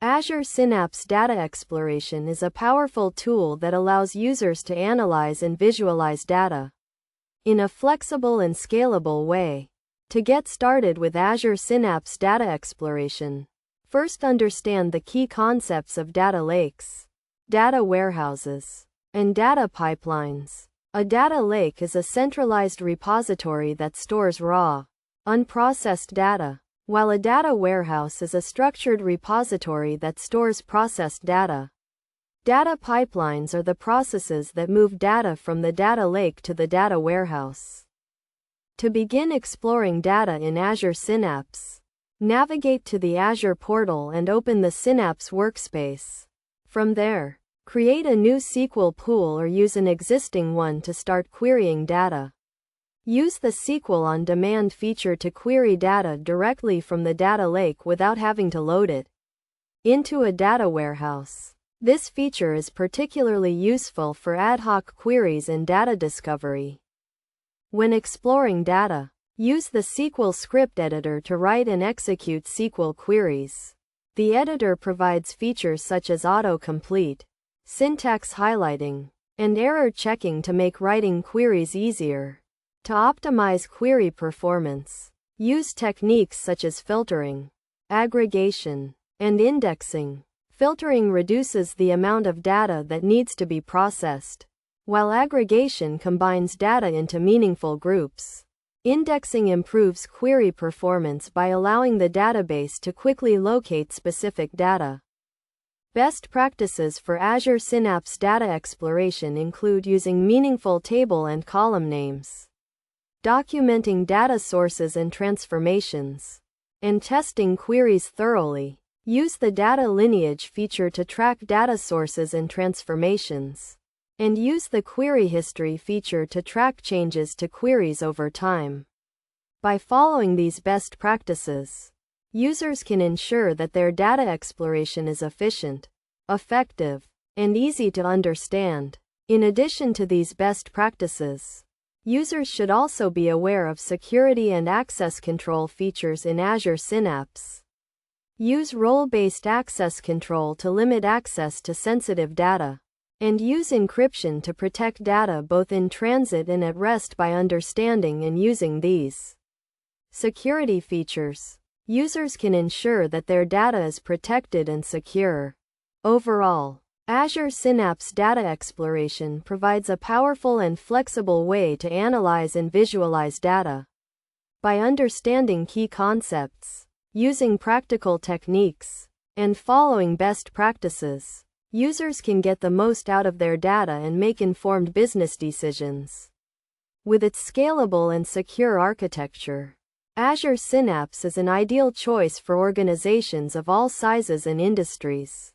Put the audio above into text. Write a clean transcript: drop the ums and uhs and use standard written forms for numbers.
Azure Synapse Data Exploration is a powerful tool that allows users to analyze and visualize data in a flexible and scalable way. To get started with Azure Synapse Data Exploration, first understand the key concepts of data lakes, data warehouses, and data pipelines. A data lake is a centralized repository that stores raw, unprocessed data, while a data warehouse is a structured repository that stores processed data. Data pipelines are the processes that move data from the data lake to the data warehouse. To begin exploring data in Azure Synapse, navigate to the Azure portal and open the Synapse workspace. From there, create a new SQL pool or use an existing one to start querying data. Use the SQL on Demand feature to query data directly from the data lake without having to load it into a data warehouse. This feature is particularly useful for ad hoc queries and data discovery. When exploring data, use the SQL script editor to write and execute SQL queries. The editor provides features such as autocomplete, syntax highlighting, and error checking to make writing queries easier. To optimize query performance, use techniques such as filtering, aggregation, and indexing. Filtering reduces the amount of data that needs to be processed, while aggregation combines data into meaningful groups. Indexing improves query performance by allowing the database to quickly locate specific data. Best practices for Azure Synapse data exploration include using meaningful table and column names, documenting data sources and transformations, and testing queries thoroughly. Use the data lineage feature to track data sources and transformations, and use the query history feature to track changes to queries over time. By following these best practices, users can ensure that their data exploration is efficient, effective, and easy to understand. In addition to these best practices, users should also be aware of security and access control features in Azure Synapse. Use role-based access control to limit access to sensitive data, and use encryption to protect data both in transit and at rest. By understanding and using these security features, users can ensure that their data is protected and secure. Overall, Azure Synapse Data Exploration provides a powerful and flexible way to analyze and visualize data. By understanding key concepts, using practical techniques, and following best practices, users can get the most out of their data and make informed business decisions. With its scalable and secure architecture, Azure Synapse is an ideal choice for organizations of all sizes and industries.